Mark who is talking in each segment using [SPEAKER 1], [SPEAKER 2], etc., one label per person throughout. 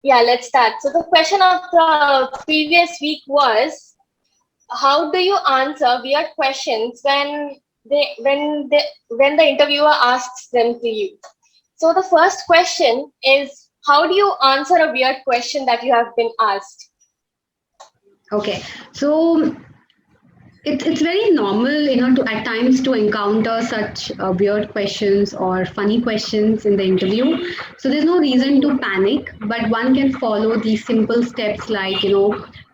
[SPEAKER 1] Yeah, let's start. So the question of the previous week was, how do you answer weird questions when the interviewer asks them to you? So the first question is, how do you answer a weird question that you have been asked?
[SPEAKER 2] Okay, so it's very normal, to at times to encounter such weird questions or funny questions in the interview. So there's no reason to panic, but one can follow these simple steps like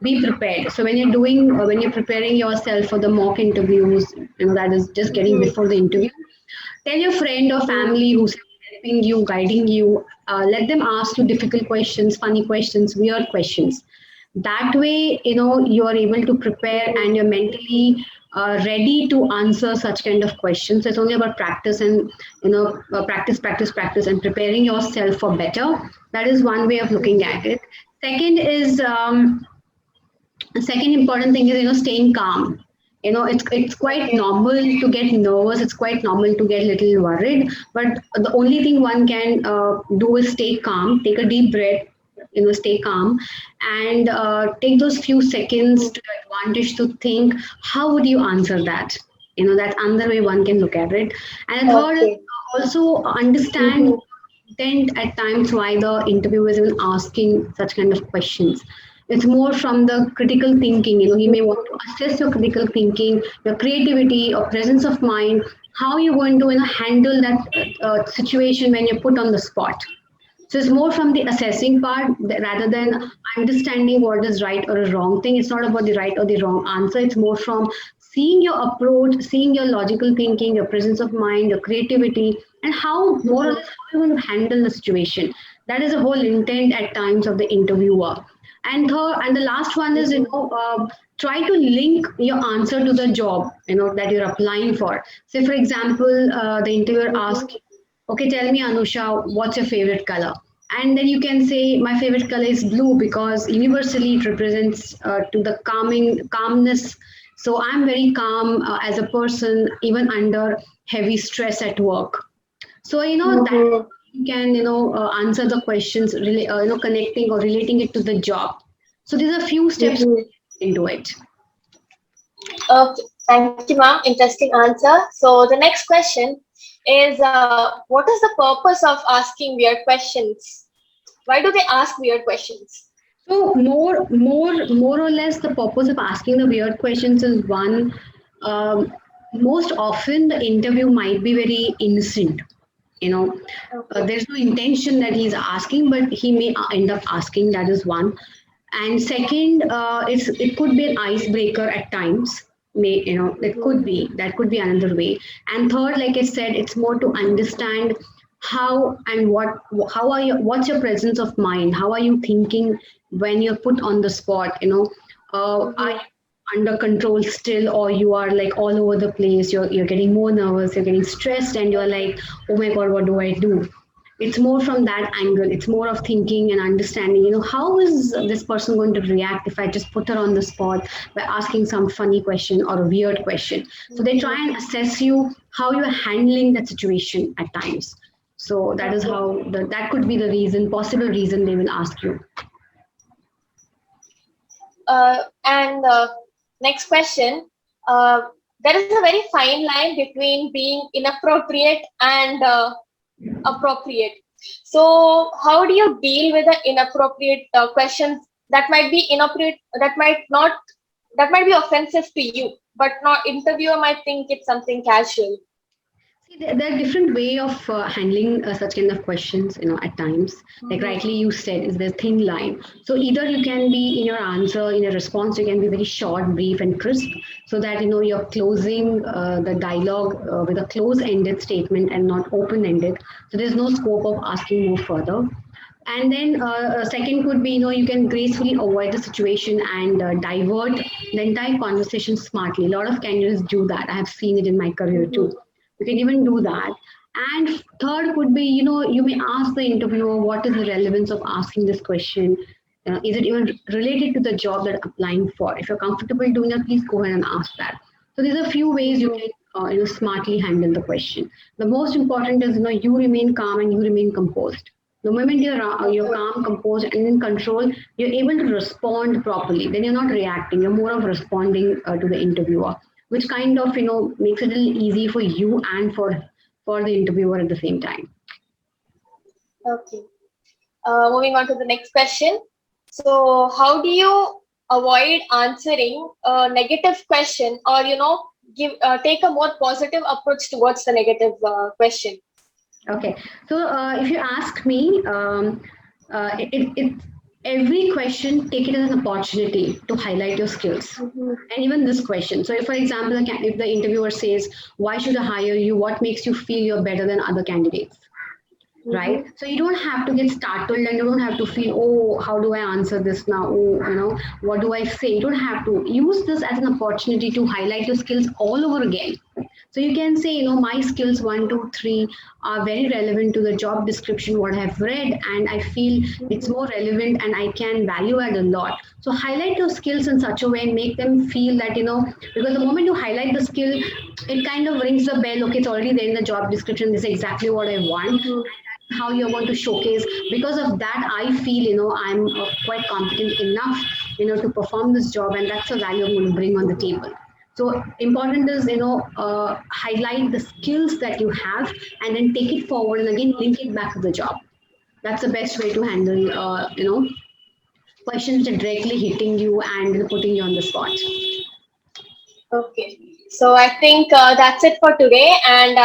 [SPEAKER 2] be prepared. So when you're preparing yourself for the mock interviews, that is just getting
[SPEAKER 1] Mhm,
[SPEAKER 2] before the interview. Tell your friend or
[SPEAKER 1] mhm.
[SPEAKER 2] family who's helping you, guiding you. Let them ask you difficult questions, funny questions, weird questions. That way, you are able to prepare and you're mentally ready to answer such kind of questions. So it's only about practice and practice, and preparing yourself for better. That is one way of looking at it. Second is the second important thing is staying calm. It's quite
[SPEAKER 1] Okay.
[SPEAKER 2] normal to get nervous, it's quite normal to get a little worried, but the only thing one can do is stay calm, take a deep breath, stay calm, and take those few seconds
[SPEAKER 1] Mhm.
[SPEAKER 2] to your advantage to think how would you answer that. That's another way one can look at it. And the third is
[SPEAKER 1] Okay.
[SPEAKER 2] also understand
[SPEAKER 1] Mhm.
[SPEAKER 2] intent at times why the interviewer is even asking such kind of questions. It's more from the critical thinking. He may want to assess your critical thinking, your creativity, or presence of mind, how you're going to handle that situation when you're put on the spot. So it's more from the assessing part rather than understanding what is right or a wrong thing. It's not about the right or the wrong answer. It's more from seeing your approach, seeing your logical thinking, your presence of mind, your creativity, and how more or
[SPEAKER 1] Mhm.
[SPEAKER 2] less how you're going to handle the situation. That is the whole intent at times of the interviewer. And third, and the last one is
[SPEAKER 1] Mhm.
[SPEAKER 2] try to link your answer to the job that you're applying for. Say for example, the interviewer
[SPEAKER 1] Mhm.
[SPEAKER 2] asks, okay, tell me, Anusha, what's your favorite color? And then you can say, my favorite color is blue because universally it represents to the calmness. So I'm very calm as a person, even under heavy stress at work. So that
[SPEAKER 1] Mhm.
[SPEAKER 2] you can answer the questions, connecting or relating it to the job. So these are few steps
[SPEAKER 1] Mhm.
[SPEAKER 2] into it.
[SPEAKER 1] Okay. Thank you, ma'am. Interesting answer. So the next question is, what is the purpose of asking weird questions? Why do they ask weird questions?
[SPEAKER 2] So more or less, the purpose of asking the weird questions is one. Um, Most often, the interview might be very innocent. You know,
[SPEAKER 1] Okay.
[SPEAKER 2] there's no intention that he's asking, but he may end up asking. That is one. And second, it could be an icebreaker at times. It
[SPEAKER 1] Mhm.
[SPEAKER 2] could be that could be another way. And third, like I said, it's more to understand how and how are you, what's your presence of mind, how are you thinking when you're put on the spot. Are
[SPEAKER 1] Mhm.
[SPEAKER 2] you under control still, or you are like all over the place, you're getting more nervous, you're getting stressed, and you're like, oh my god, what do I do? It's more from that angle. It's more of thinking and understanding, how is this person going to react if I just put her on the spot by asking some funny question or a weird question. So they try
[SPEAKER 1] Mhm.
[SPEAKER 2] and assess you how you're handling that situation at times. So that is
[SPEAKER 1] Okay.
[SPEAKER 2] how that could be the reason, possible reason they will ask you.
[SPEAKER 1] And next question. Uh, there is a very fine line between being inappropriate and appropriate. So, how do you deal with the inappropriate questions that might be inappropriate, that might be offensive to you, but not interviewer might think it's something casual.
[SPEAKER 2] See, there are different way of handling such kind of questions, at times. Like
[SPEAKER 1] Mhm.
[SPEAKER 2] rightly you said, is the thin line. So either you can be in your answer, in your response, you can be very short, brief, and crisp, so that you're closing the dialogue with a close-ended statement and not open-ended. So there's no scope of asking more further. And then second could be, you can gracefully avoid the situation and divert the entire conversation smartly. A lot of candidates do that. I have seen it in my career
[SPEAKER 1] Mhm.
[SPEAKER 2] too. You can even do that. And third could be, you may ask the interviewer what is the relevance of asking this question. Is it even related to the job that I'm applying for? If you're comfortable doing that, please go ahead and ask that. So there's a few ways you
[SPEAKER 1] Mhm.
[SPEAKER 2] can smartly handle the question. The most important is you remain calm and you remain composed. The moment you're calm, composed, and in control, you're able to respond properly. Then you're not reacting. You're more of responding to the interviewer, which kind of makes it a little easy for you and for the interviewer at the same time.
[SPEAKER 1] Okay. Moving on to the next question. So, how do you avoid answering a negative question, or take a more positive approach towards the negative question?
[SPEAKER 2] Okay, so if you ask me, every question, take it as an opportunity to highlight your skills.
[SPEAKER 1] Mm-hmm.
[SPEAKER 2] And even this question. So, if, for example, if the interviewer says, "Why should I hire you? What makes you feel you're better than other candidates?" Right? So you don't have to get startled, and you don't have to feel, oh, how do I answer this now? Oh, what do I say? You don't have to use this as an opportunity to highlight your skills all over again. So you can say, my skills 1, 2, 3 are very relevant to the job description, what I've read, and I feel it's more relevant and I can value add a lot. So highlight your skills in such a way and make them feel that, because the moment you highlight the skill, it kind of rings the bell, okay, it's already there in the job description, this is exactly what I want. How you're going to showcase. Because of that, I feel I'm quite competent enough to perform this job, and that's the value I'm going to bring on the table. So important is highlight the skills that you have and then take it forward and again link it back to the job. That's the best way to handle questions that are directly hitting you and putting you on the spot.
[SPEAKER 1] Okay, so I think that's it for today, and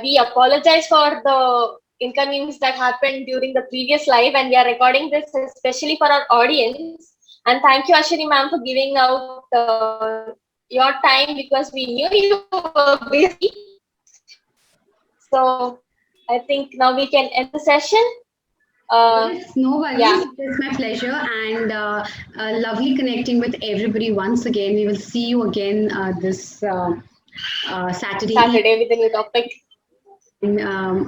[SPEAKER 1] we apologize for the inconvenience that happened during the previous live, and we are recording this especially for our audience. And thank you, Ashwini ma'am, for giving out your time, because we knew you were busy. So I think now we can end the session.
[SPEAKER 2] Yes, no worries.
[SPEAKER 1] Yeah.
[SPEAKER 2] It's my pleasure, and lovely connecting with everybody once again. We will see you again this Saturday
[SPEAKER 1] with a new topic.
[SPEAKER 2] And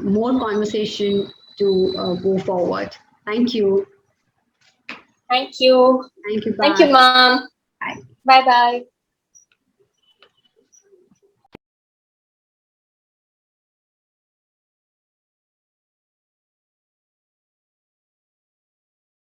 [SPEAKER 2] more conversation to go forward. Thank you.
[SPEAKER 1] Thank you.
[SPEAKER 2] Thank you. Bye.
[SPEAKER 1] Thank you, ma'am.
[SPEAKER 2] Bye.
[SPEAKER 1] Bye bye.